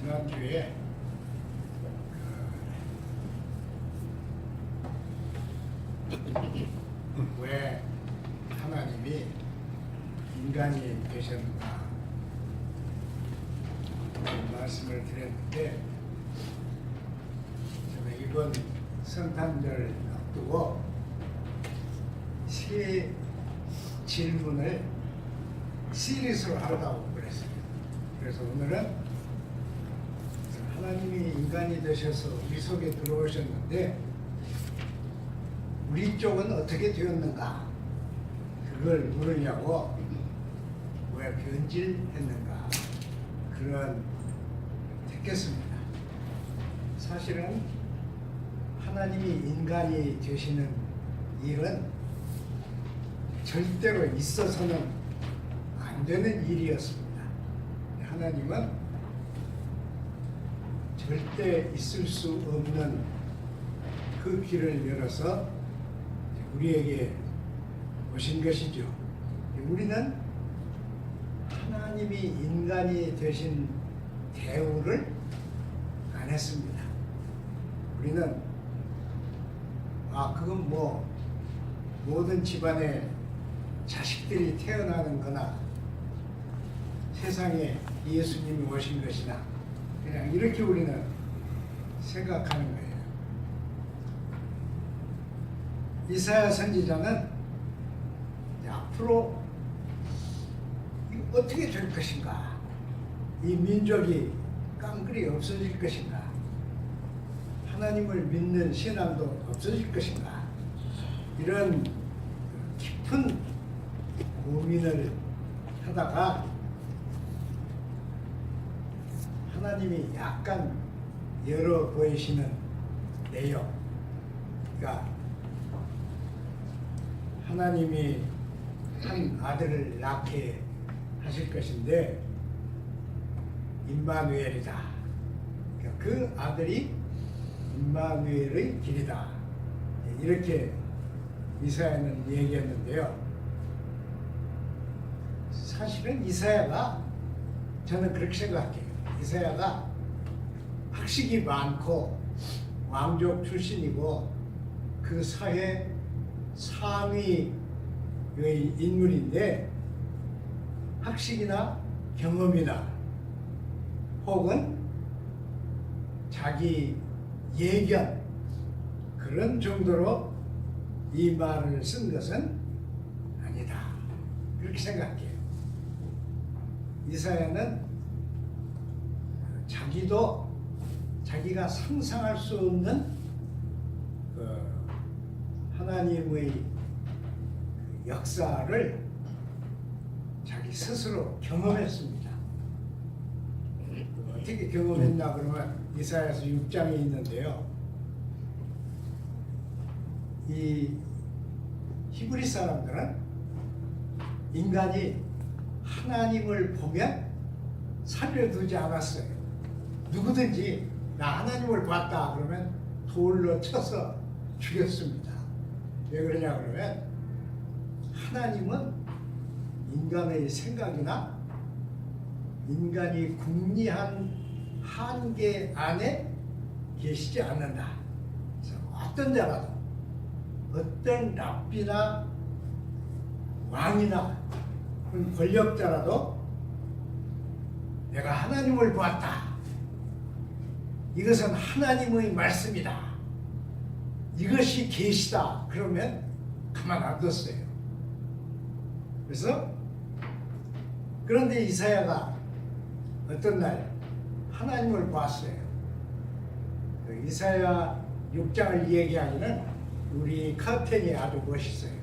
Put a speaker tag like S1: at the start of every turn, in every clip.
S1: 지난주에 왜 하나님이 인간이 되셨는가 말씀을 드렸는데, 저는 이번 성탄절 앞두고 세 질문을 시리즈로 하려고 그랬어요. 그래서 오늘은 하나님이 인간이 되셔서 우리 속에 들어오셨는데 우리 쪽은 어떻게 되었는가, 그걸 물으려고 왜 변질했는가 그런 택했습니다. 사실은 하나님이 인간이 되시는 일은 절대로 있어서는 안 되는 일이었습니다. 하나님은 절대 있을 수 없는 그 길을 열어서 우리에게 오신 것이죠. 우리는 하나님이 인간이 되신 대우를 안 했습니다. 우리는 그건 뭐 모든 집안에 자식들이 태어나는 거나 세상에 예수님이 오신 것이나 그냥 이렇게 우리는 생각하는 거예요. 이사야 선지자는 앞으로 이거 어떻게 될 것인가, 이 민족이 깡그리 없어질 것인가, 하나님을 믿는 신앙도 없어질 것인가, 이런 깊은 고민을 하다가 하나님이 약간 열어 보이시는 내용, 그러니까 하나님이 한 아들을 낳게 하실 것인데 임마누엘이다. 그러니까 그 아들이 임마누엘의 길이다. 이렇게 이사야는 얘기했는데요. 사실은 이사야가, 저는 그렇게 생각해요. 이사야가 학식이 많고 왕족 출신이고 그 사회 상위의 인물인데, 학식이나 경험이나 혹은 자기 예견 그런 정도로 이 말을 쓴 것은 아니다, 그렇게 생각해요. 이사야는 자기도 자기가 상상할 수 없는 하나님의 역사를 자기 스스로 경험했습니다. 어떻게 경험했나 그러면 이사야서 6장에 있는데요. 이 히브리 사람들은 인간이 하나님을 보면 살려두지 않았어요. 누구든지 나 하나님을 봤다 그러면 돌로 쳐서 죽였습니다. 왜 그러냐 그러면 하나님은 인간의 생각이나 인간이 궁리한 한계 안에 계시지 않는다. 그래서 어떤 자라도, 어떤 랍비나 왕이나 권력자라도 내가 하나님을 보았다, 이것은 하나님의 말씀이다, 이것이 계시다 그러면 가만 안 뒀어요. 그래서 그런데 이사야가 어떤 날 하나님을 봤어요. 그 이사야 6장을 얘기하기는 우리 커튼이 아주 멋있어요.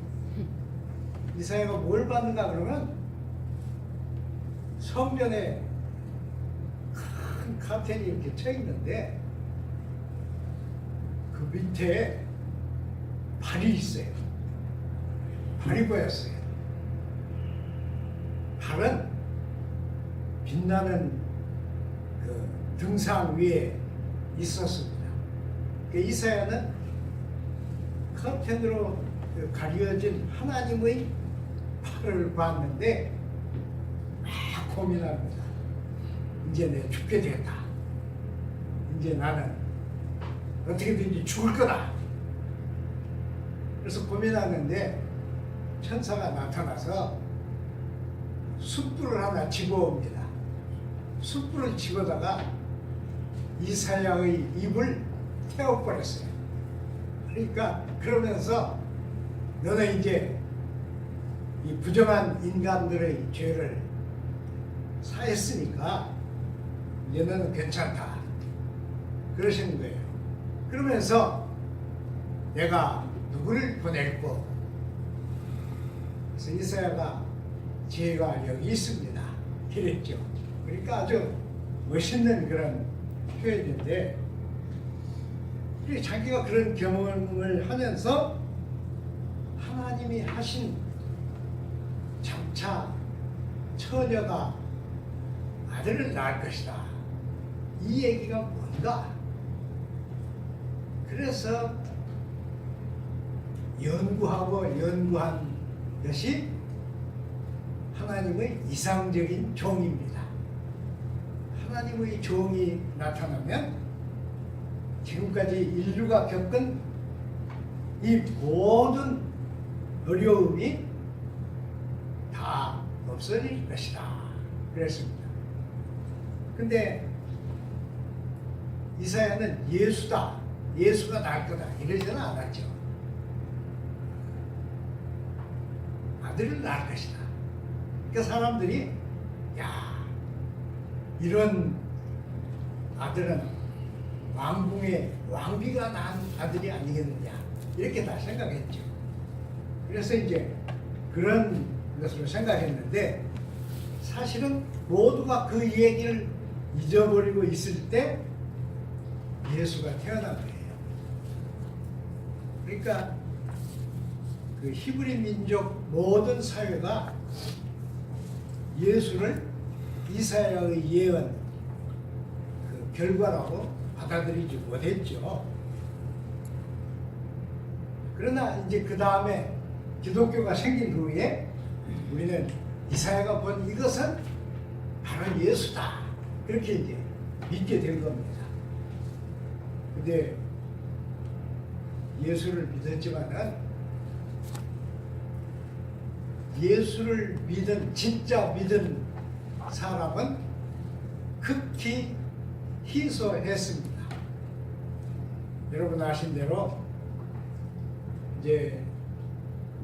S1: 이사야가 뭘 봤는가 그러면 성전에 큰 커튼이 이렇게 쳐 있는데 그 밑에 발이 있어요. 발이 보였어요. 발은 빛나는 그 등상 위에 있었습니다. 그 이사야는 커튼으로 가려진 하나님의 팔을 봤는데 막 고민합니다. 이제 내가 죽게 되겠다. 이제 나는 어떻게든지 죽을 거다. 그래서 고민하는데 천사가 나타나서 숯불을 하나 집어옵니다. 숯불을 집어다가 이사야의 입을 태워버렸어요. 그러니까 그러면서 너는 이제 이 부정한 인간들의 죄를 사했으니까 이제 너는 괜찮다. 그러시는 거예요. 그러면서 내가 누구를 보낼고, 그래서 이사야가 죄가 여기 있습니다. 그랬죠. 그러니까 아주 멋있는 그런 표현인데, 자기가 그런 경험을 하면서 하나님이 하신 장차 처녀가 아들을 낳을 것이다. 이 얘기가 뭔가? 그래서 연구한 것이 하나님의 이상적인 종입니다. 하나님의 종이 나타나면 지금까지 인류가 겪은 이 모든 어려움이 다 없어질 것이다. 그랬습니다. 근데 이사야는 예수다, 예수가 날 거다 이러지는 않았죠. 아들을 낳을 것이다. 그러니까 사람들이 야, 이런 아들은 왕궁의 왕비가 낳은 아들이 아니겠느냐 이렇게 다 생각했죠. 그래서 이제 그런 것으로 생각했는데 사실은 모두가 그 얘기를 잊어버리고 있을 때 예수가 태어난 거예요. 그러니까 그 히브리 민족 모든 사회가 예수를 이사야의 예언 그 결과라고 받아들이지 못했죠. 그러나 이제 그 다음에 기독교가 생긴 후에 우리는 이사야가 본 이것은 바로 예수다. 그렇게 이제 믿게 된 겁니다. 근데 예수를 믿었지만은 예수를 진짜 믿은 사람은 극히 희소했습니다. 여러분 아신 대로 이제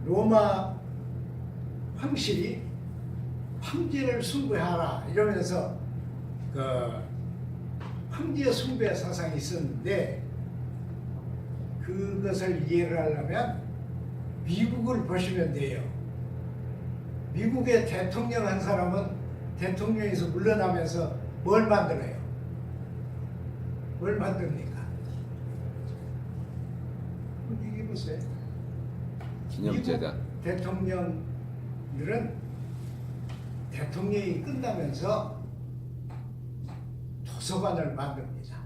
S1: 로마 황실이 황제를 숭배하라 이러면서 그 황제 숭배 사상이 있었는데 그것을 이해를 하려면 미국을 보시면 돼요. 미국의 대통령 한 사람은 대통령에서 물러나면서 뭘 만들어요? 뭘 만듭니까? 얘기해 보세요.
S2: 기념재단.
S1: 미국 대통령들은 대통령이 끝나면서 도서관을 만듭니다.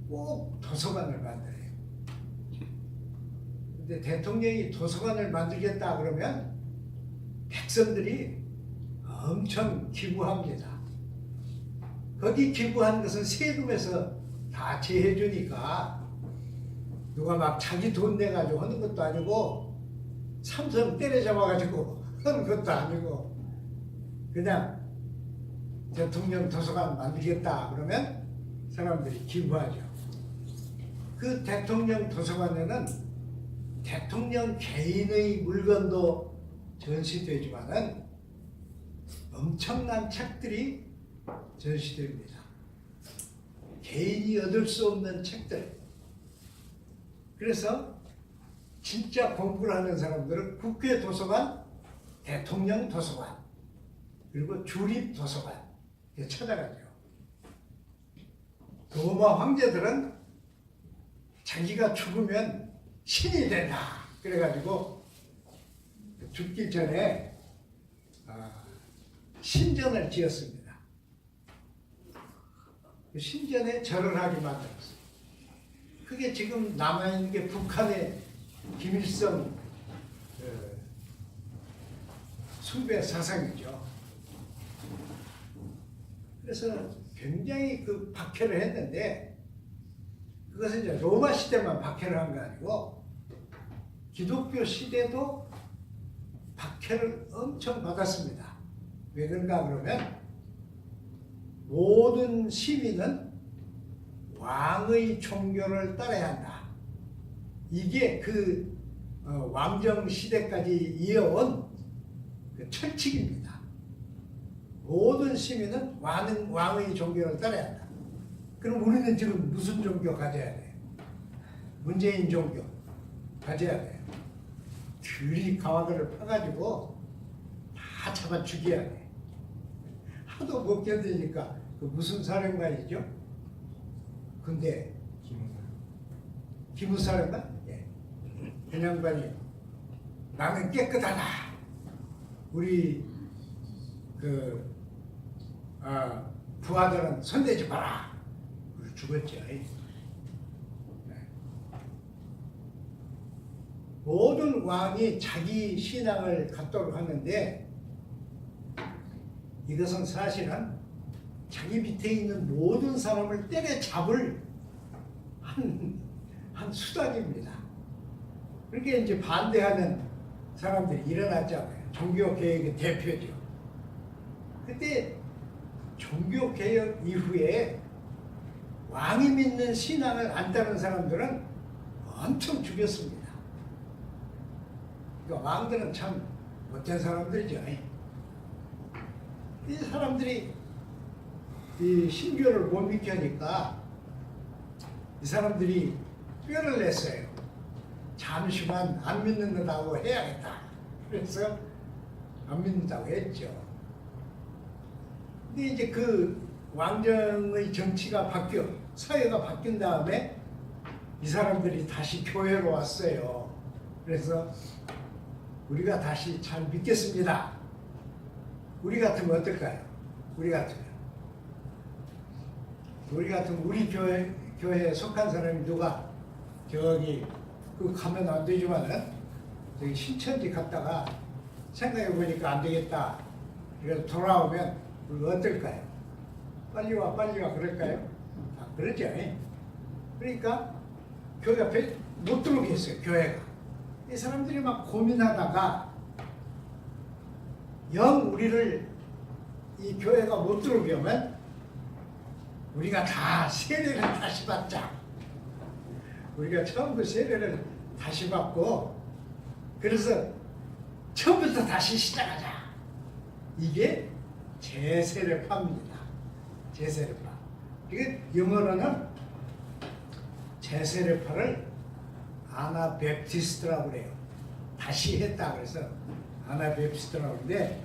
S1: 꼭 도서관을 만들어요. 근데 대통령이 도서관을 만들겠다 그러면 백성들이 엄청 기부합니다. 거기 기부한 것은 세금에서 다 제해 주니까 누가 막 자기 돈 내가지고 하는 것도 아니고 삼성 때려잡아가지고 하는 것도 아니고 그냥 대통령 도서관 만들겠다 그러면 사람들이 기부하죠. 그 대통령 도서관에는 대통령 개인의 물건도 전시되지만은 엄청난 책들이 전시됩니다. 개인이 얻을 수 없는 책들. 그래서 진짜 공부를 하는 사람들은 국회 도서관, 대통령 도서관, 그리고 주립 도서관 찾아가죠. 로마 황제들은 자기가 죽으면 신이 된다. 그래가지고 죽기 전에 신전을 지었습니다. 그 신전에 절을 하게 만들었어요. 그게 지금 남아있는 게 북한의 김일성 숭배 사상이죠. 그래서 굉장히 그 박해를 했는데 그것은 이제 로마 시대만 박해를 한 거 아니고 기독교 시대도 박해를 엄청 받았습니다. 왜 그런가 그러면 모든 시민은 왕의 종교를 따라야 한다. 이게 그 왕정 시대까지 이어온 그 철칙입니다. 모든 시민은 왕의 종교를 따라야 한다. 그럼 우리는 지금 무슨 종교 가져야 돼요? 문재인 종교 가져야 돼요. 들이 가와들을 파가지고 다 잡아 죽여야 돼. 하도 못 견디니까 그 무슨 사령관이죠? 근데 기무사령관? 예. 그 양반이 나는 깨끗하다. 우리 부하들은 손대지 마라. 우리 죽었죠. 네. 모든 왕이 자기 신앙을 갖도록 하는데 이것은 사실은 자기 밑에 있는 모든 사람을 때려잡을 한 수단입니다. 그렇게 이제 반대하는 사람들이 일어났잖아요. 종교개혁의 대표죠. 그때 종교개혁 이후에 왕이 믿는 신앙을 안 따르는 사람들은 엄청 죽였습니다. 그러니까 왕들은 참 못된 사람들이죠. 이 사람들이 이 신교를 못 믿으니까 이 사람들이 뼈를 냈어요. 잠시만 안 믿는다고 해야겠다. 그래서 안 믿는다고 했죠. 근데 이제 그 왕정의 정치가 사회가 바뀐 다음에 이 사람들이 다시 교회로 왔어요. 그래서 우리가 다시 잘 믿겠습니다. 우리 같으면 어떨까요? 우리 같으면 우리 교회에 속한 사람이 누가 저기 그 가면 안 되지만은 저기 신천지 갔다가 생각해 보니까 안 되겠다. 그래서 돌아오면 우리 어떨까요? 빨리 와 그럴까요? 그러죠. 그러니까 교회 앞에 못 들어오게 했어요. 교회가. 이 사람들이 막 고민하다가 영 우리를 이 교회가 못 들어오게 하면 우리가 다 세례를 다시 받자. 우리가 처음부터 세례를 다시 받고 그래서 처음부터 다시 시작하자. 이게 재세례파입니다. 재세례파. 이게 영어로는 재세례파를 아나베프티스트라고 그래요. 다시 했다 그래서 아나베프티스트라고 하는데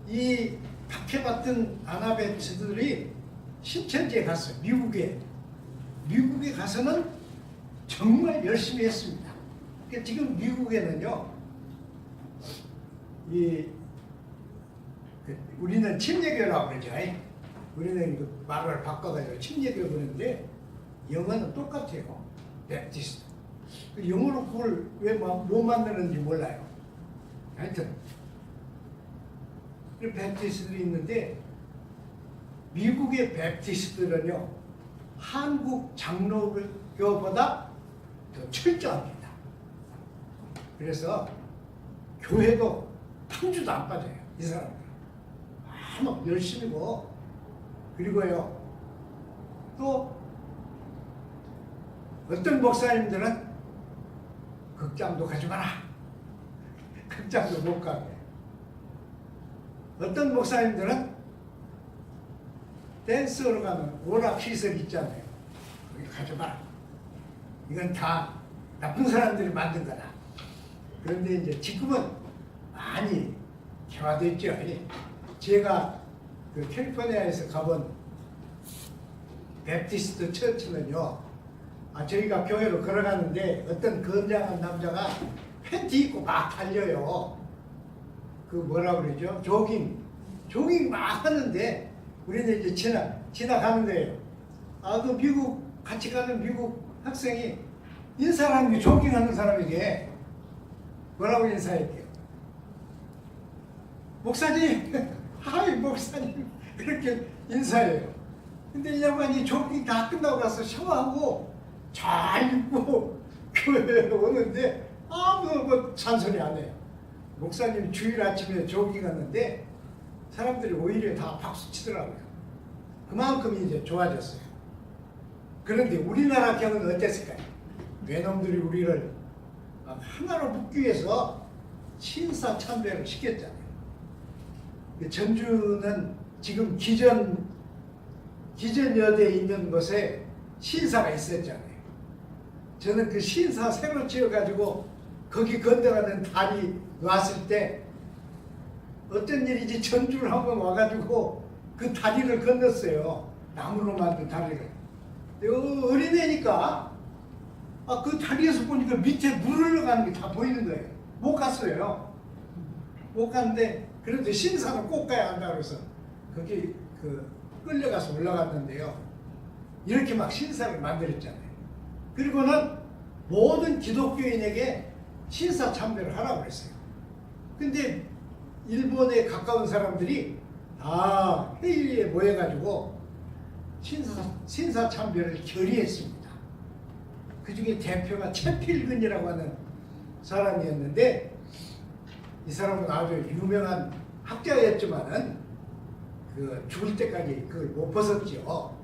S1: 이 박해받던 아나베프티스트들이 신천지에 갔어요. 미국에 가서는 정말 열심히 했습니다. 그러니까 지금 미국에는요, 우리는 침례교라고 그러죠. 우리는 그 말을 바꿔가지고 침례교 그러는데 영어는 똑같아요. 베프티스트. 영어로 그걸 왜 못 만드는지 몰라요. 하여튼 베프티스트들이 있는데 미국의 베프티스트들은요 한국 장로교보다 더 철저합니다. 그래서 교회도 한 주도 안 빠져요. 이 사람들 아무 열심히고 그리고요 또 어떤 목사님들은 극장도 가지 마라. 극장도 못 가게. 어떤 목사님들은 댄스로 가면 오락시설 있잖아요. 거기 가지 마라. 이건 다 나쁜 사람들이 만든 거다. 그런데 이제 지금은 많이 개화됐죠. 제가 그 캘리포니아에서 가본 베프티스트 처치는요. 저희가 교회로 걸어가는데 어떤 건장한 남자가 팬티 입고 막 달려요. 그 뭐라 그러죠? 조깅 막 하는데 우리는 이제 지나가는 거예요. 그 미국 같이 가는 미국 학생이 인사하는 게 조깅하는 사람에게 뭐라고 인사할게요? 목사님, 하이 목사님 이렇게 인사해요. 근데 이 양반이 조깅 다 끝나고 가서 샤워하고 잘 입고 교회에 오는데 아무도 뭐 잔소리 안 해요. 목사님 주일 아침에 조깅 갔는데 사람들이 오히려 다 박수 치더라고요. 그만큼 이제 좋아졌어요. 그런데 우리나라 경우는 어땠을까요? 외놈들이 우리를 하나로 묶기 위해서 신사참배를 시켰잖아요. 전주는 지금 기전여대에 있는 곳에 신사가 있었잖아요. 저는 그 신사 새로 지어가지고 거기 건너가는 다리 놨을 때 어떤 일이지 전주를 한번 와가지고 그 다리를 건넜어요. 나무로 만든 다리를. 어린애니까 그 다리에서 보니까 밑에 물 흘러가는 게 다 보이는 거예요. 못 갔어요. 못 갔는데 그래도 신사는 꼭 가야 한다 그래서 거기 끌려가서 올라갔는데요. 이렇게 막 신사를 만들었잖아요. 그리고는 모든 기독교인에게 신사 참배를 하라고 그랬어요. 근데 일본에 가까운 사람들이 다 회의에 모여가지고 신사 참배를 결의했습니다. 그 중에 대표가 채필근이라고 하는 사람이었는데 이 사람은 아주 유명한 학자였지만은 죽을 때까지 그걸 못 벗었죠.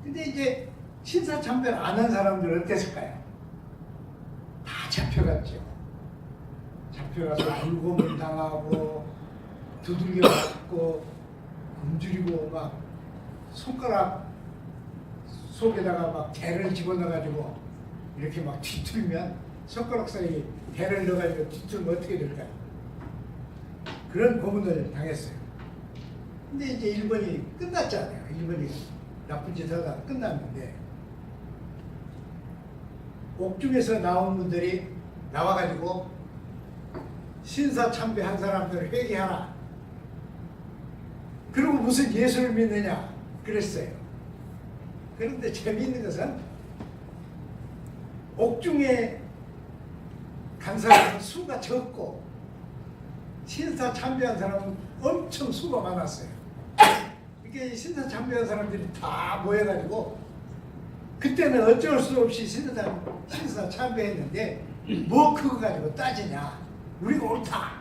S1: 근데 이제 신사 참배를 안 한 사람들은 어땠을까요? 다 잡혀갔죠. 잡혀가서 불고문 당하고 두들겨 맞고 굶주리고 막 손가락 속에다가 막 개를 집어넣어가지고 이렇게 막 뒤틀면 손가락 사이에 개를 넣어가지고 뒤틀면 어떻게 될까요? 그런 고문을 당했어요. 근데 이제 일본이 끝났잖아요. 일본이 나쁜 짓 하다가 끝났는데 옥중에서 나온 분들이 나와가지고 신사 참배한 사람들을 회개하라. 그리고 무슨 예수를 믿느냐 그랬어요. 그런데 재미있는 것은 옥중에 간 사람은 수가 적고 신사 참배한 사람은 엄청 수가 많았어요. 이게 신사 참배한 사람들이 다 모여가지고 그때는 어쩔 수 없이 신사 참배했는데 뭐 그거 가지고 따지냐. 우리가 옳다.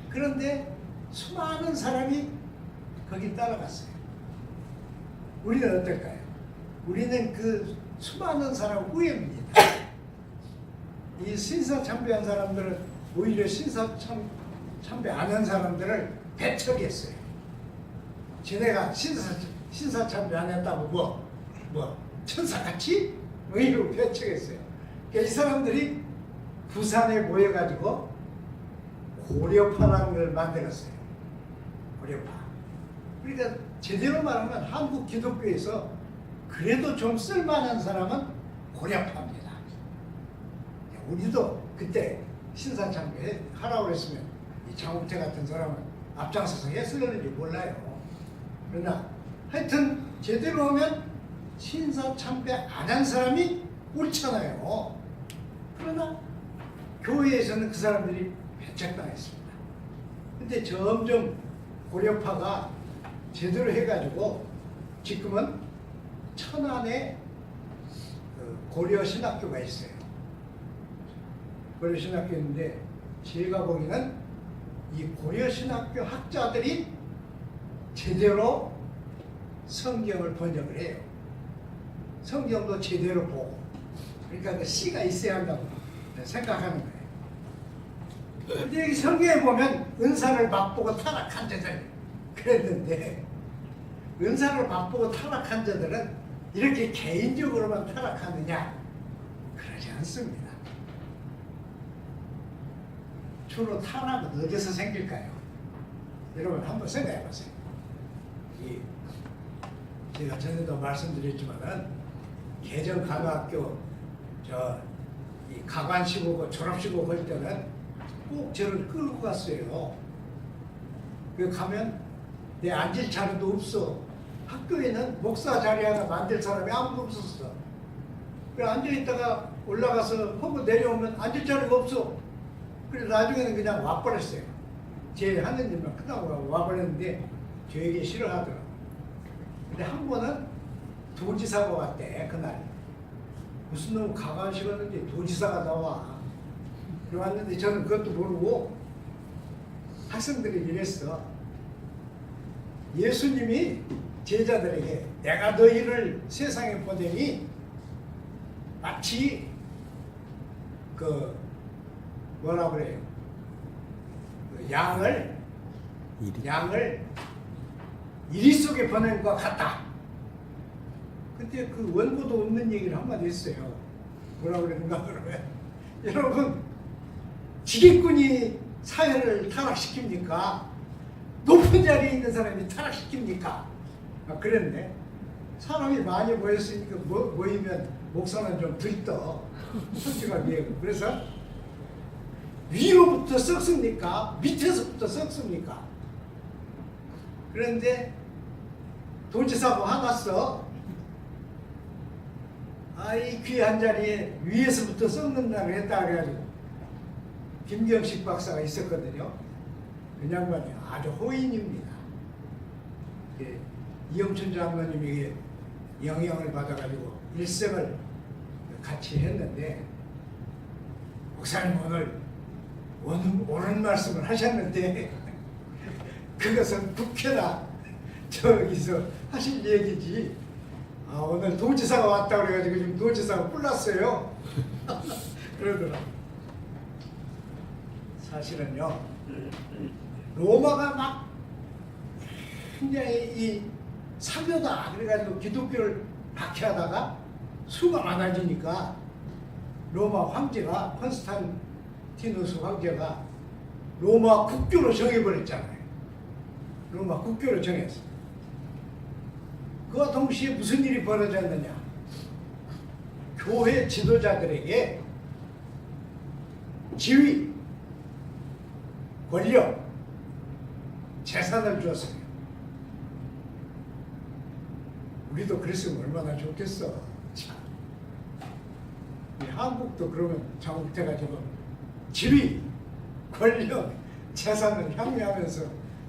S1: 그런데 수많은 사람이 거기 따라갔어요. 우리는 어떨까요? 우리는 그 수많은 사람 후예입니다. 이 신사 참배한 사람들은 오히려 신사 참배 안 한 사람들을 배척했어요. 지네가 신사 참배 안 했다고 뭐 천사같이? 뭐 이러고 배척했어요. 그러니까 이 사람들이 부산에 모여가지고 고려파라는 걸 만들었어요. 고려파. 그러니까 제대로 말하면 한국 기독교에서 그래도 좀 쓸만한 사람은 고려파입니다. 우리도 그때 신사참배 하라고 했으면 이 장욱태 같은 사람은 앞장서서 했을는지 몰라요. 그러나 하여튼 제대로 하면 신사참배 안 한 사람이 옳잖아요. 그러나 교회에서는 그 사람들이 배척당했습니다. 근데 점점 고려파가 제대로 해가지고 지금은 천안에 고려신학교가 있어요. 고려신학교 있는데 제가 보기에는 이 고려신학교 학자들이 제대로 성경을 번역을 해요. 성경도 제대로 보고. 그러니까 그 씨가 있어야 한다고 생각하는 거예요. 근데 여기 성경에 보면 은사를 맛보고 타락한 자들 그랬는데 은사를 맛보고 타락한 자들은 이렇게 개인적으로만 타락하느냐? 그러지 않습니다. 주로 타락은 어디서 생길까요? 여러분 한번 생각해 보세요. 제가 전에도 말씀드렸지만은 개정간호학교 이 가관식 오고 졸업식 오고 할 때는 꼭 저를 끌고 갔어요. 그 가면 내 앉을 자리도 없어. 학교에는 목사 자리 하나 만들 사람이 아무도 없었어. 그래 앉아있다가 올라가서 하고 내려오면 앉을 자리가 없어. 그래서 나중에는 그냥 와버렸어요. 제 하는 일만 끝나고 와버렸는데 저에게 싫어하더라고요. 근데 한 번은 도지사가 왔대 그날. 무슨 놈 가가시었는데 도지사가 나와. 그래왔는데 저는 그것도 모르고 학생들이 이랬어. 예수님이 제자들에게 내가 너희를 세상에 보내니 마치 그 뭐라 그래요? 그 양을 이리 속에 보낸 것 같다. 그때 그 원고도 없는 얘기를 한마디 했어요. 뭐라 그랬는가 그러면 여러분 지기꾼이 사회를 타락시킵니까? 높은 자리에 있는 사람이 타락시킵니까? 그랬네. 사람이 많이 모였으니까 모이면 목사는 좀 들떠. 솔직하게. 그래서 위로부터 썩습니까? 밑에서부터 썩습니까? 그런데 도지사가 화났어. 이 귀한 자리에 위에서부터 썩는다고 했다 그래가지고 김경식 박사가 있었거든요. 그 양반이 아주 호인입니다. 이영춘 장로님에게 영향을 받아가지고 일생을 같이 했는데 목사님 오늘 옳은 말씀을 하셨는데 그것은 국회나 저기서 하실 얘기지. 오늘 도지사가 왔다 그래가지고 지금 도지사가 뿔났어요. 그러더라. 사실은요, 로마가 막 굉장히 이 사교다 그래가지고 기독교를 박해하다가 수가 많아지니까 로마 황제가 콘스탄티누스 황제가 로마 국교로 정해버렸잖아요. 로마 국교로 정했어. 그와 동시에 무슨 일이 벌어졌느냐? 교회 지도자들에게 지위, 권력, 재산을 주었어요. 우리도 그랬으면 얼마나 좋겠어. 참. 한국도 그러면 잘못해가지고 지위, 권력, 재산을 향유하면서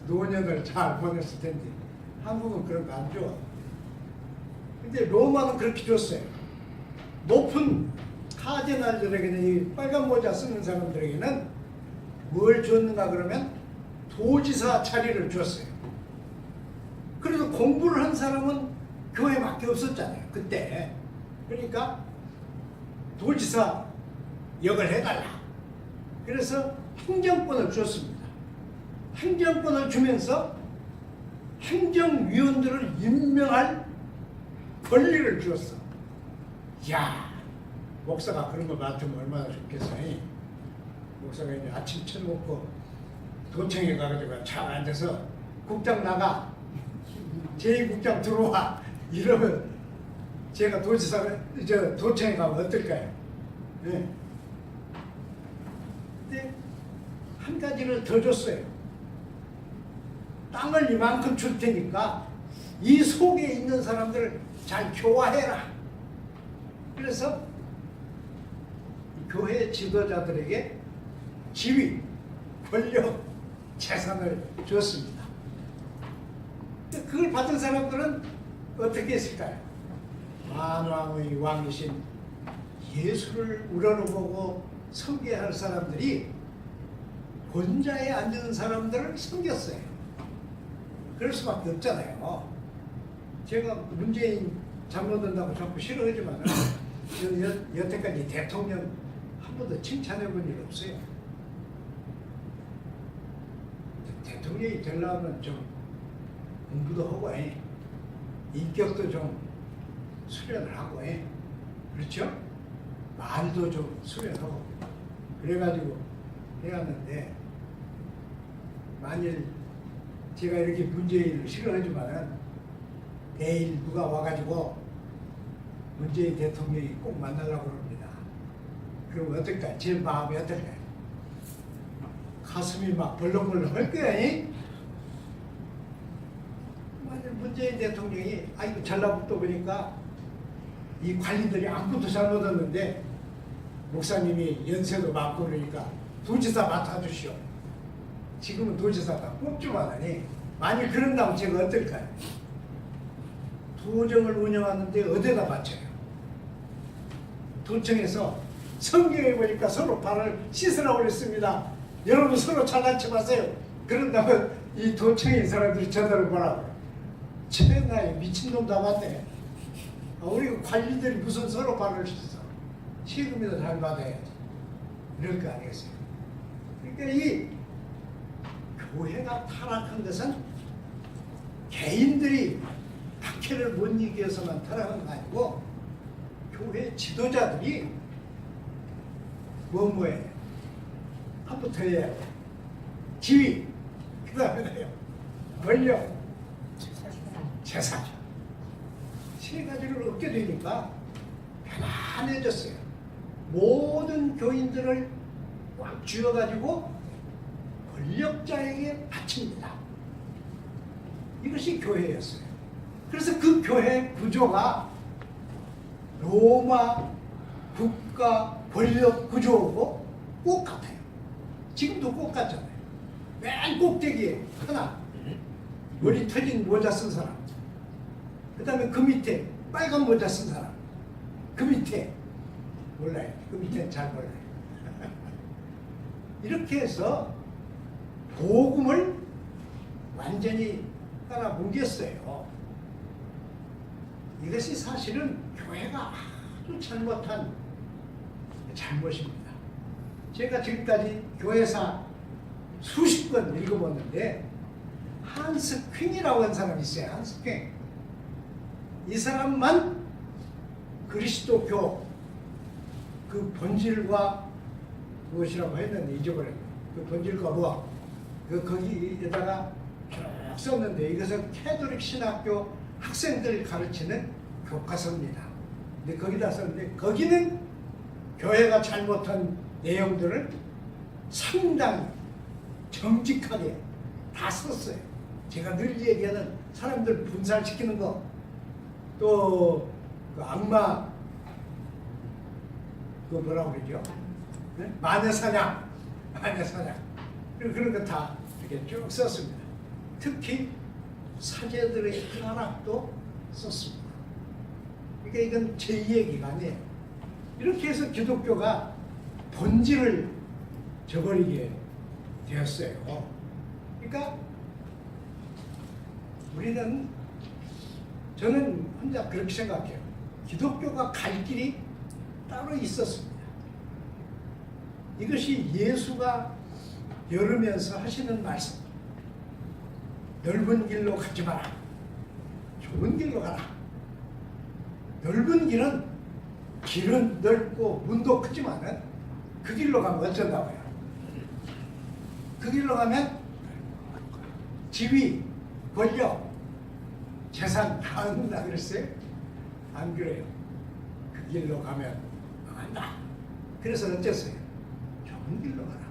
S1: 노년을 잘 보냈을 텐데 한국은 그런 거 안 줘. 근데 로마는 그렇게 줬어요. 높은 카디날들에게는 이 빨간 모자 쓰는 사람들에게는 뭘 줬는가 그러면 도지사 자리를 줬어요. 그래서 공부를 한 사람은 교회밖에 없었잖아요. 그때. 그러니까 도지사 역을 해달라. 그래서 행정권을 줬습니다. 행정권을 주면서 행정위원들을 임명할 권리를 주었어. 야, 목사가 그런 거 맡으면 얼마나 좋겠어. 목사가 이제 아침 쳐먹고 도청에 가가지고 차 앉아서 국장 나가, 제2국장 들어와 이러면 제가 도지사가 도청에 가면 어떨까요? 네. 근데 한 가지를 더 줬어요. 땅을 이만큼 줄 테니까 이 속에 있는 사람들을 잘 교화해라. 그래서 교회 지도자들에게 지위, 권력, 재산을 줬습니다. 그걸 받은 사람들은 어떻게 했을까요? 만왕의 왕이신 예수를 우러러보고 섬겨야 할 사람들이 권좌에 앉은 사람들을 섬겼어요. 그럴 수밖에 없잖아요. 제가 문재인 잘못한다고 자꾸 싫어하지만 여태까지 대통령 한 번도 칭찬해 본 일 없어요. 대통령이 되려면 좀 공부도 하고 인격도 좀 수련을 하고 그렇죠? 말도 좀 수련하고 그래가지고 해왔는데 만일 제가 이렇게 문재인을 싫어하지만은 내일 누가 와가지고 문재인 대통령이 꼭 만나려고 합니다. 그럼 어떨까요? 제 마음이 어떨까요? 가슴이 막 벌렁벌렁 할 거야. 만약 문재인 대통령이 아이고 전라북도 보니까 이 관리들이 아무것도 잘못 얻었는데 목사님이 연세도 많고 그러니까 도지사 맡아주시오. 지금은 도지사가 뽑지만 하니 만일 그런다면 제가 어떨까요? 도정을 운영하는데 어디다 바쳐요? 도청에서 성경에 보니까 서로 발을 씻으라고 그랬습니다. 여러분 서로 잘난 척 하세요. 그런다면 이 도청에 사람들이 저들을 보라고. 최나에 미친놈 잡았네. 우리 관리들이 무슨 서로 발을 씻어. 세금이도 잘 받아야지. 이럴 거 아니겠어요? 그러니까 이 교회가 타락한 것은 개인들이 박해를 못 이겨서만 타락한 거 아니고 교회 지도자들이 뭐해? 한부터 해야 돼. 지위, 그 다음에 권력, 재산. 세 가지를 얻게 되니까 편안해졌어요. 모든 교인들을 꽉 쥐어가지고 권력자에게 바칩니다. 이것이 교회였어요. 그래서 그 교회 구조가 로마 국가 권력 구조하고 꼭 같아요. 지금도 꼭 같잖아요. 맨 꼭대기에 하나 머리 터진 모자 쓴 사람, 그 다음에 그 밑에 빨간 모자 쓴 사람, 그 밑에 몰라요. 그 밑에는 잘 몰라요. 이렇게 해서 복음을 완전히 따라 뭉갰어요. 이것이 사실은 교회가 아주 잘못한 잘못입니다. 제가 지금까지 교회사 수십 번 읽어봤는데 한스 퀸이라고 하는 사람이 있어요. 한스 퀸. 이 사람만 그리스도교 그 본질과 무엇이라고 했는데 잊어버렸네. 그 본질과 뭐? 거기에다가 쭉 썼는데 이것은 캐톨릭 신학교 학생들 가르치는 교과서입니다. 근데 거기다 썼는데 거기는 교회가 잘못한 내용들을 상당히 정직하게 다 썼어요. 제가 늘 얘기하는 사람들 분산시키는 거, 또 그 악마 그 뭐라고 그러죠? 네? 마녀사냥 그런 거 다 이렇게 쭉 썼습니다. 특히 사제들의 하락도 썼습니다. 그러니까 이건 제 얘기가 아니에요. 이렇게 해서 기독교가 본질을 저버리게 되었어요. 그러니까 저는 혼자 그렇게 생각해요. 기독교가 갈 길이 따로 있었습니다. 이것이 예수가 열으면서 하시는 말씀. 넓은 길로 가지 마라. 좁은 길로 가라. 넓은 길은 넓고 문도 크지만은 그 길로 가면 어쩐다고요? 그 길로 가면 지위, 권력, 재산 다 얻는다 그랬어요? 안 그래요. 그 길로 가면 망한다. 그래서 어쨌어요? 좁은 길로 가라.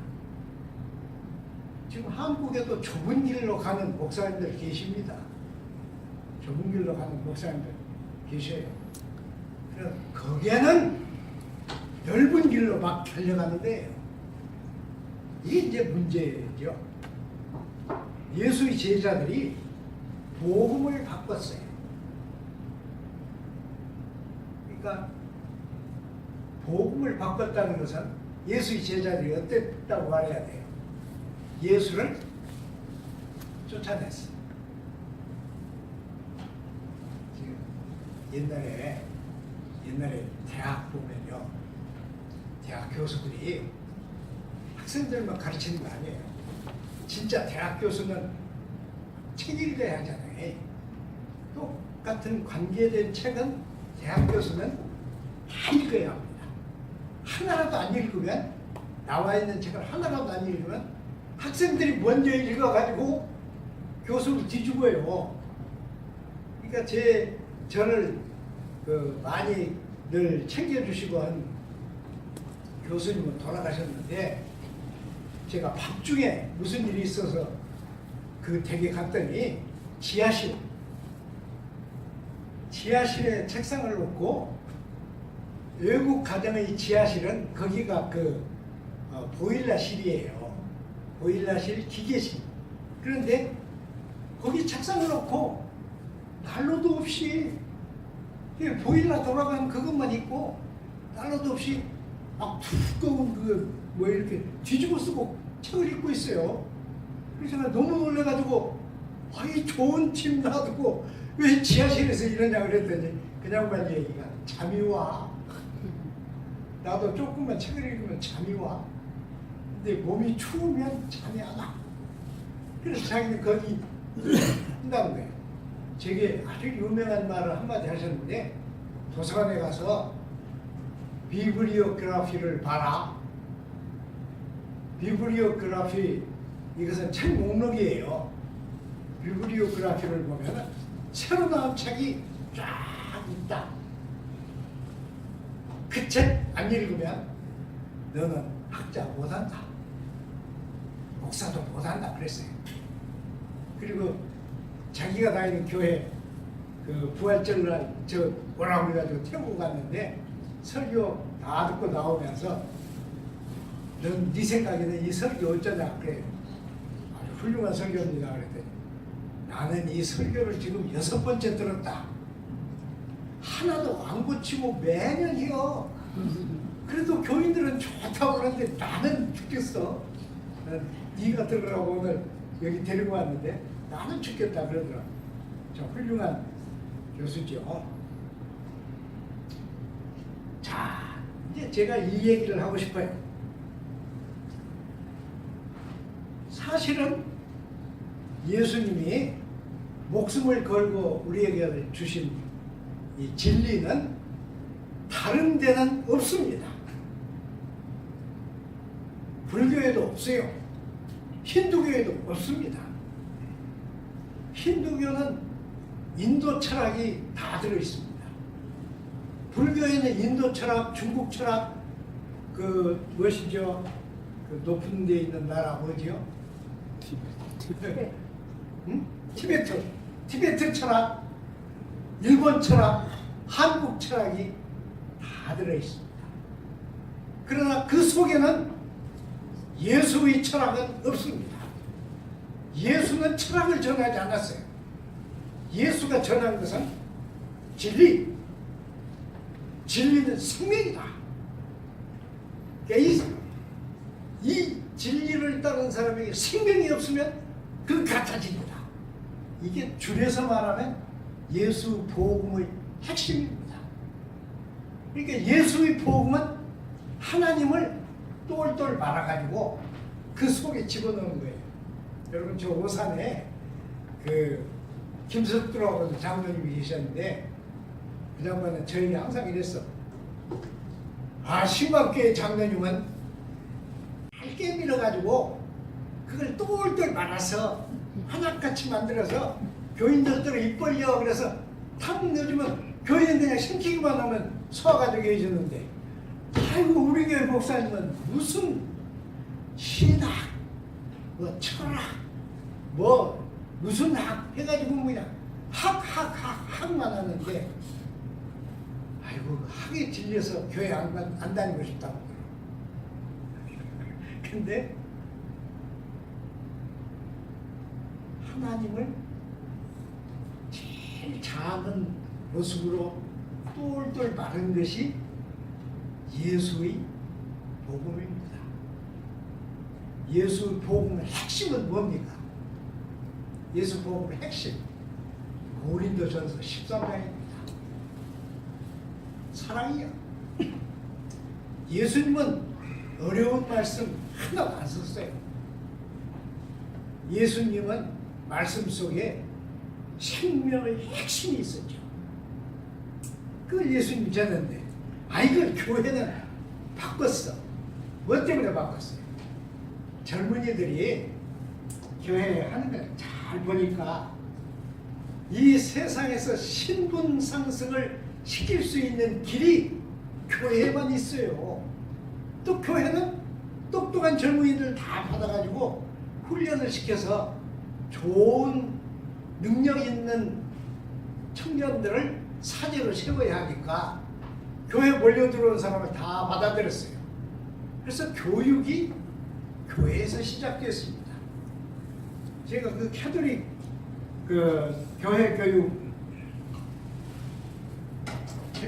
S1: 지금 한국에도 좁은 길로 가는 목사님들 계십니다. 좁은 길로 가는 목사님들 계셔요. 그럼 거기에는 넓은 길로 막 달려가는데요. 이게 이제 문제죠. 예수의 제자들이 복음을 바꿨어요. 그러니까 복음을 바꿨다는 것은 예수의 제자들이 어땠다고 말해야 돼요. 예수를 쫓아냈어요. 지금 옛날에 대학 보면요, 대학 교수들이 학생들만 가르치는 거 아니에요. 진짜 대학 교수는 책 읽어야 하잖아요. 똑같은 관계된 책은 대학 교수는 다 읽어야 합니다. 하나라도 안 읽으면, 나와 있는 책을 하나라도 안 읽으면 학생들이 먼저 읽어가지고 교수를 뒤집어요. 그러니까 저를 많이 늘 챙겨주시고 한 교수님은 돌아가셨는데, 제가 밤중에 무슨 일이 있어서 그 댁에 갔더니 지하실에 책상을 놓고, 외국 가정의 지하실은 거기가 보일러실이에요. 보일러실, 기계실. 그런데 거기 책상을 놓고 난로도 없이 보일러 돌아가면 그것만 있고 달러도 없이 막 두꺼운 그 뭐 이렇게 뒤집어 쓰고 책을 읽고 있어요. 그래서 내가 너무 놀래가지고 아이 좋은 집 놔두고 왜 지하실에서 이러냐 그랬더니 그냥 말 얘기가 잠이 와. 나도 조금만 책을 읽으면 잠이 와. 근데 몸이 추우면 잠이 안 와. 그래서 자기는 거기 한다는 거예요. 제게 아주 유명한 말을 한마디 하셨는데 도서관에 가서 비블리오그라피를 봐라. 비블리오그라피 이것은 책 목록이에요. 비블리오그라피를 보면 새로 나온 책이 쫙 있다. 그 책 안 읽으면 너는 학자 못한다. 목사도 못한다 그랬어요. 그리고 자기가 다니는 교회 그 부활절날 저 오라고 그래가지고 태우고 갔는데 설교 다 듣고 나오면서 넌 네 생각에는 이 설교 어쩌냐 그래. 아주 훌륭한 설교입니다 그랬더니 나는 이 설교를 지금 6번째 들었다. 하나도 안 고치고 매년 해요. 그래도 교인들은 좋다고 그러는데 나는 죽겠어. 네가 들으라고 오늘 여기 데리고 왔는데 나는 죽겠다 그러더라. 저 훌륭한 교수죠. 자, 이제 제가 이 얘기를 하고 싶어요. 사실은 예수님이 목숨을 걸고 우리에게 주신 이 진리는 다른 데는 없습니다. 불교에도 없어요. 힌두교에도 없습니다. 힌두교는 인도 철학이 다 들어있습니다. 불교에는 인도 철학, 중국 철학, 그 무엇이죠? 그 높은 데 있는 나라 뭐지요?
S3: 티베트.
S1: 응? 티베트 철학, 일본 철학, 한국 철학이 다 들어있습니다. 그러나 그 속에는 예수의 철학은 없습니다. 예수는 철학을 전하지 않았어요. 예수가 전한 것은 진리. 진리는 생명이다. 그러니까 이 진리를 따르는 사람에게 생명이 없으면 그 가짜 진리다. 이게 줄여서 말하면 예수 복음의 핵심입니다. 그러니까 예수의 복음은 하나님을 똘똘 말아가지고 그 속에 집어넣는 거예요. 여러분 저 오산에 그 김석두라고 장로님이 계셨는데 그 장로는 저에게 항상 이랬어. 아 신학교의 장로님은 얇게 밀어가지고 그걸 똘똘 말아서 하나같이 만들어서 교인들도 입 벌려 그래서 탁 넣어주면 교인은 그냥 심기만 하면 소화가 되게 해주는데 아이고 우리 교회 목사님은 무슨 신학 뭐 철학 뭐 무슨 학 해가지고 그냥 학만 하는데 아이고 학에 질려서 교회 안 다니고 싶다고. 근데 하나님을 제일 작은 모습으로 똘똘 마른 것이 예수의 복음입니다. 예수 복음의 핵심은 뭡니까? 예수 복음의 핵심 고린도전서 13장입니다. 사랑이요. 예수님은 어려운 말씀 하나도 안 썼어요. 예수님은 말씀 속에 생명의 핵심이 있었죠. 그걸 예수님이 전했는데 이걸 교회는 바꿨어. 뭐 때문에 바꿨어요? 젊은이들이 교회에 하는 걸 잘 보니까 이 세상에서 신분 상승을 시킬 수 있는 길이 교회에만 있어요. 또 교회는 똑똑한 젊은이들 다 받아가지고 훈련을 시켜서 좋은 능력 있는 청년들을 사제로 세워야 하니까 교회 몰려 들어온 사람을 다 받아들였어요. 그래서 교육이 교회에서 시작됐습니다. 제가 그 캐톨릭 그 교회 교육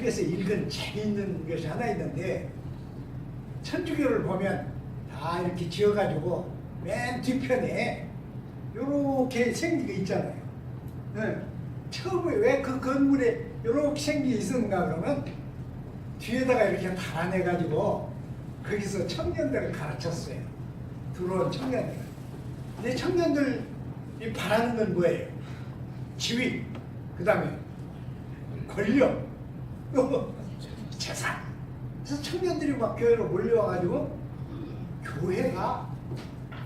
S1: 책에서 읽은 재미있는 것이 하나 있는데 천주교를 보면 다 이렇게 지어가지고 맨 뒤편에 요렇게 생긴 게 있잖아요. 네. 처음에 왜 그 건물에 요렇게 생긴 게 있었는가 그러면 뒤에다가 이렇게 달아내가지고 거기서 청년들을 가르쳤어요. 들어온 청년들. 근데 청년들이 바라는 건 뭐예요? 지위, 그 다음에 권력, 또 재산. 그래서 청년들이 막 교회로 몰려와가지고 교회가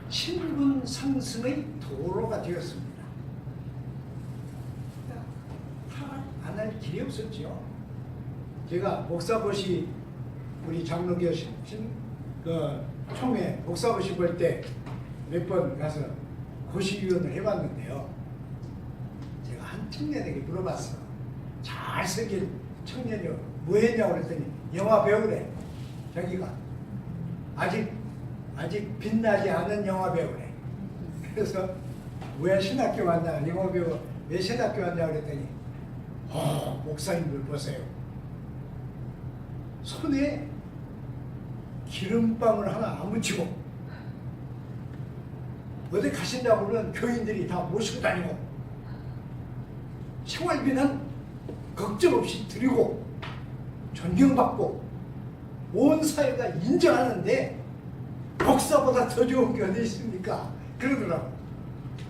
S1: 신분 상승의 도로가 되었습니다. 안 할 길이 없었죠. 제가 목사고시 우리 장로교 그 총회 목사고시 볼 때 몇 번 가서 고시위원을 해봤는데요. 제가 한 청년에게 물어봤어. 잘생긴 청년이요. 뭐 했냐고 그랬더니 영화 배우래. 자기가 아직 빛나지 않은 영화 배우래. 그래서 왜 신학교 왔냐, 영화 배우 왜 신학교 왔냐 그랬더니 목사님들 보세요. 손에 기름방울 하나 안 묻히고 어디 가신다고 그러면 교인들이 다 모시고 다니고 생활비는 걱정 없이 드리고 존경받고 온 사회가 인정하는데 목사보다 더 좋은 게 어디 있습니까? 그러더라고.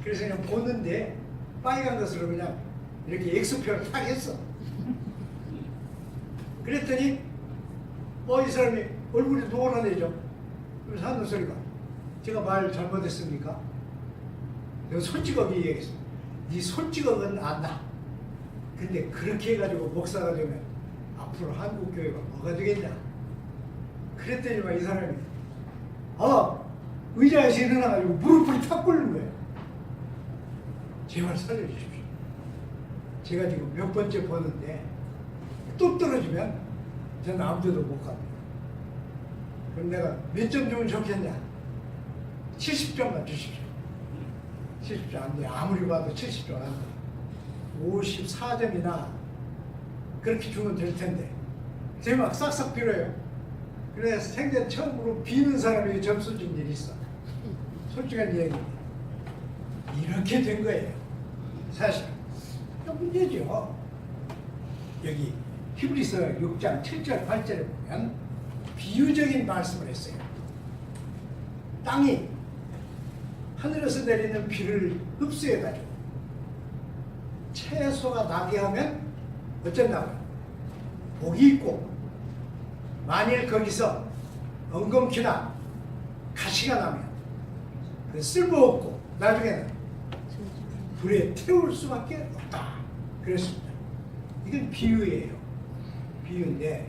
S1: 그래서 그냥 보는데 빨간 것으로 그냥 이렇게 X표를 딱 했어. 그랬더니 이 사람이 얼굴이 노란해져. 그래서 하는 소리가 제가 말 잘못했습니까? 내가 솔직하게 얘기했어. 네 솔직함은 안다. 근데 그렇게 해가지고 목사가 되면 앞으로 한국교회가 뭐가 되겠냐? 그랬더니만 이 사람이 의자에서 일어나가지고 무릎을 탁 꿇는 거예요. 제발 살려주십시오. 제가 지금 몇 번째 보는데 또 떨어지면 저는 아무데도 못 갑니다. 그럼 내가 몇 점 주면 좋겠냐? 70점만 주십시오. 70점 안 돼. 아무리 봐도 70점 안 돼. 54점이나 그렇게 주면 될 텐데 제가 막 싹싹 빌어요. 그래서 생전 처음으로 비는 사람에게 점수 준 일이 있어. 솔직한 얘기. 이렇게 된 거예요. 사실 또 문제죠. 여기 히브리서 6장 7절 8절에 보면 비유적인 말씀을 했어요. 땅이 하늘에서 내리는 비를 흡수해가지고 채소가 나게 하면 어쩐다고요? 복이 있고 만일 거기서 엉겅퀴나 가시가 나면 쓸모없고 나중에는 불에 태울 수밖에 없다. 그랬습니다. 이건 비유예요. 비유인데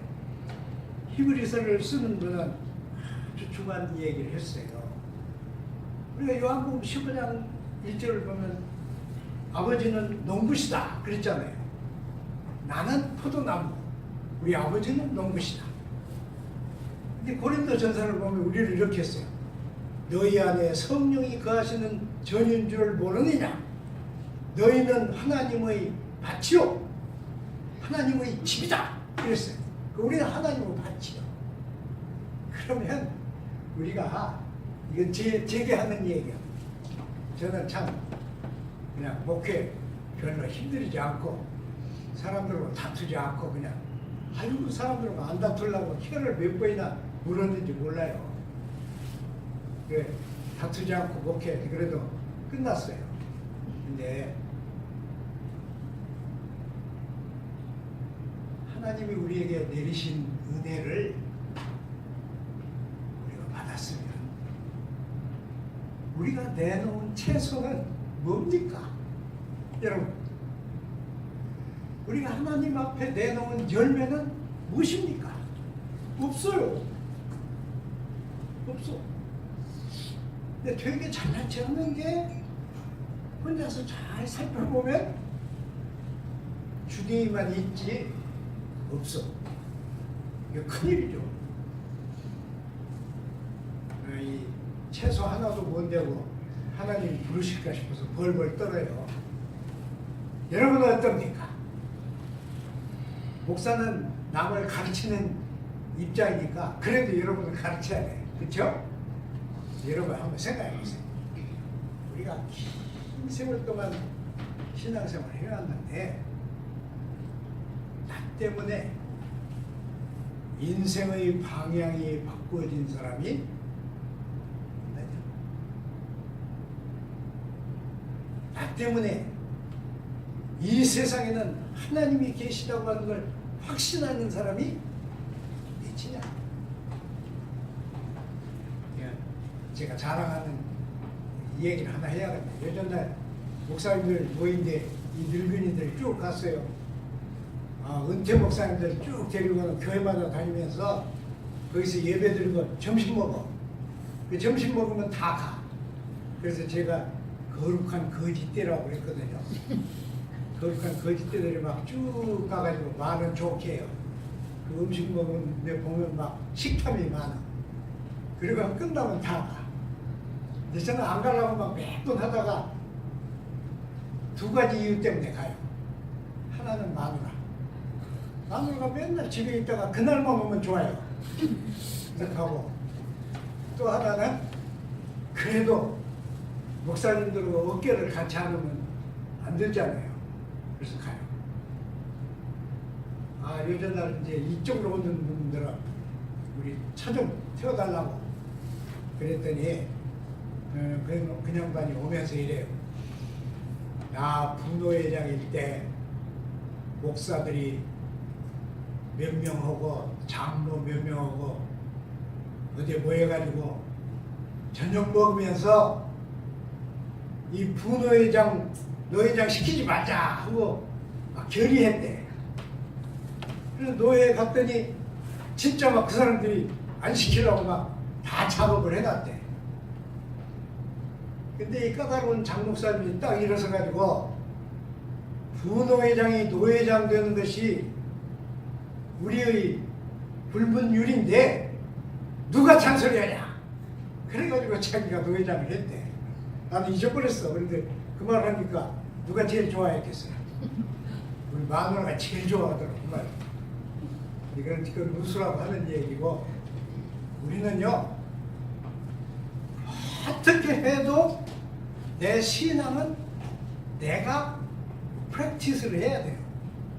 S1: 히브리서를 쓰는 분은 아주 중요한 얘기를 했어요. 우리가 요한복음 15장 1절을 보면 아버지는 농부시다 그랬잖아요. 나는 포도나무, 우리 아버지는 농부시다. 근데 고린도 전서를 보면 우리를 이렇게 했어요. 너희 안에 성령이 거하시는 전인 줄 모르느냐? 너희는 하나님의 밭이요 하나님의 집이다 그랬어요. 우리는 하나님의 밭이요. 그러면 우리가 이건 제게 하는 얘기야. 저는 참 그냥 목회 별로 힘들이지 않고 사람들과 다투지 않고 그냥 사람들과 안 다투려고 혀를 몇 번이나 물었는지 몰라요. 그래, 다투지 않고 목회 그래도 끝났어요. 근데 하나님이 우리에게 내리신 은혜를 우리가 받았으면 우리가 내놓은 채소는 뭡니까? 여러분, 우리가 하나님 앞에 내놓은 열매는 무엇입니까? 없어요. 없어. 근데 되게 잘나지 않는 게 혼자서 잘 살펴보면 주님만 있지 없어. 이게 큰일이죠. 이 채소 하나도 못 내고 하나님이 부르실까 싶어서 벌벌 떨어요. 여러분은 어떻습니까? 목사는 남을 가르치는 입장이니까 그래도 여러분을 가르쳐야 돼. 그렇죠? 여러분 한번 생각해 보세요. 우리가 긴 세월 동안 신앙생활을 해왔는데 나 때문에 인생의 방향이 바꾸어진 사람이 있느냐? 나 때문에 이 세상에는 하나님이 계시다고 하는 걸 확신하는 사람이 있느냐? 제가 자랑하는 이 얘기를 하나 해야겠네. 예전날 목사님들 모임에 이 늙은이들 쭉 갔어요. 은퇴 목사님들 쭉 데리고는 교회마다 다니면서 거기서 예배 드리고 점심 먹어. 그 점심 먹으면 다 가. 그래서 제가 거룩한 거짓대라고 그랬거든요. 거룩한 거짓대들이 막 쭉 가가지고 말은 좋게 해요. 그 음식 먹으면 보면 막 식탐이 많아. 그리고 끝나면 다 가. 근데 저는 안 가려고 막 몇 번 하다가 두 가지 이유 때문에 가요. 하나는 마누라가 맨날 집에 있다가 그날만 오면 좋아요. 그래서 가고 또 하나는 그래도 목사님들과 어깨를 같이 하면 안 되잖아요. 그래서 가요. 요즘 날 이제 이쪽으로 오는 분들은 우리 차 좀 태워달라고 그랬더니 그 양반이 오면서 이래요. 나 분노회장일 때 목사들이 몇 명하고 장로 몇 명하고 어디 모여가지고 저녁 먹으면서 이 분노회장 노회장 시키지 말자 하고 막 결의했대. 그래서 노회에 갔더니 진짜 막 그 사람들이 안 시키려고 막 다 작업을 해놨대. 근데 이 까다로운 장 목사님이 딱 일어서 가지고 부노회장이 노회장 되는 것이 우리의 불문율인데 누가 잔소리하냐? 그래가지고 자기가 노회장을 했대. 나는 잊어버렸어. 그런데 그 말 하니까 누가 제일 좋아했겠어요? 우리 마누라가 제일 좋아하더라고 그 말. 이건 지금 누수라고 하는 얘기고 우리는요 어떻게 해도 내 신앙은 내가 프랙티스를 해야 돼요.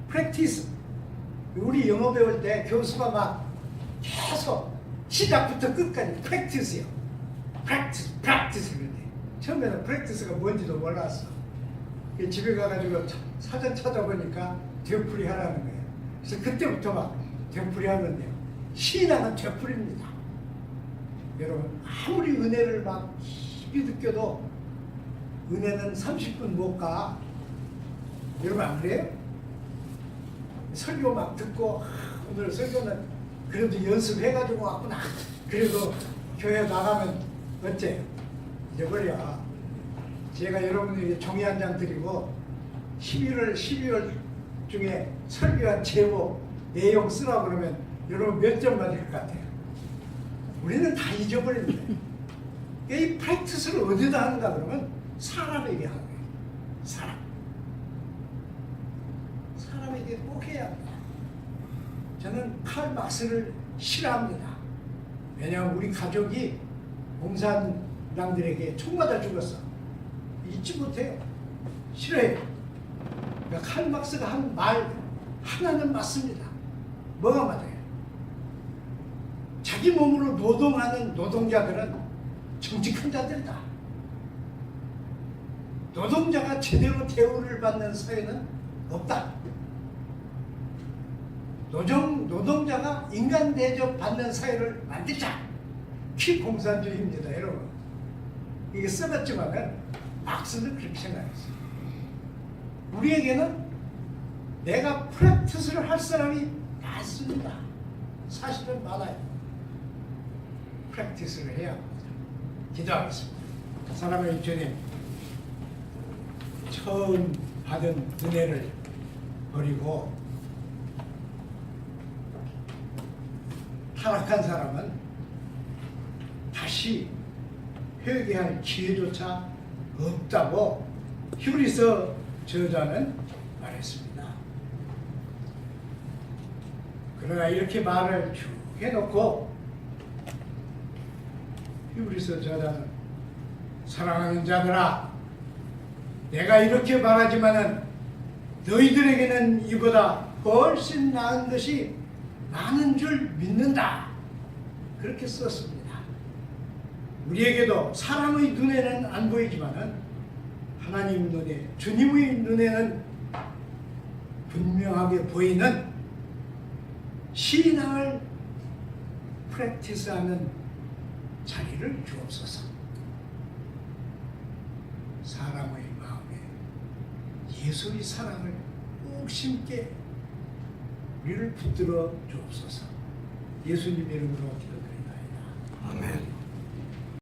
S1: 프랙티스. 우리 영어 배울 때 교수가 막 계속 시작부터 끝까지 프랙티스요. 프랙티스 그런데 처음에는 프랙티스가 뭔지도 몰랐어. 집에 가가지고 사전 찾아보니까 되풀이 하라는 거예요. 그래서 그때부터 막 되풀이 하는데요. 신앙은 되풀이입니다. 여러분 아무리 은혜를 막 깊이 느껴도 은혜는 30분 못 가. 여러분 안 그래요? 설교 막 듣고 오늘 설교는 그래도 연습해가지고 왔구나. 그래도 교회 나가면 어째? 잊어버려. 제가 여러분에게 종이 한 장 드리고 12월 중에 설교한 제목 내용 쓰라고 그러면 여러분 몇 점 맞을 것 같아요? 우리는 다 잊어버립니다. 이 프랙티스를 어디다 하는가 그러면 사람에게 하는 거예요. 사람에게 꼭 해야 합니다. 저는 칼 막스를 싫어합니다. 왜냐하면 우리 가족이 공산당들에게 총 맞아 죽었어. 잊지 못해요. 싫어해요. 그러니까 칼 막스가 한 말 하나는 맞습니다. 뭐가 맞아요? 자기 몸으로 노동하는 노동자들은 정직한 자들이다. 노동자가 제대로 대우를 받는 사회는 없다. 노동자가 인간 대접 받는 사회를 만들자. 그게 공산주의입니다, 여러분. 이게 써봤지만은 막스는 그렇게 생각했어요. 우리에게는 내가 프랙티스를 할 사람이 많습니다. 사실은 많아요. 프랙티스를 해야 합니다. 기도하겠습니다. 사랑하는 주님, 처음 받은 은혜를 버리고 타락한 사람은 다시 회개할 기회조차 없다고 히브리서 저자는 말했습니다. 그러나 이렇게 말을 쭉 해놓고 히브리서 저자는 사랑하는 자들아 내가 이렇게 말하지만은 너희들에게는 이보다 훨씬 나은 것이 많은 줄 믿는다. 그렇게 썼습니다. 우리에게도 사람의 눈에는 안 보이지만은 하나님 눈에 주님의 눈에는 분명하게 보이는 신앙을 프랙티스하는 자리를 주옵소서. 사람의 마음에 예수의 사랑을 꼭 심게 우리를 붙들어 주옵소서. 예수님 이름으로 기도드립니다.
S2: 아멘.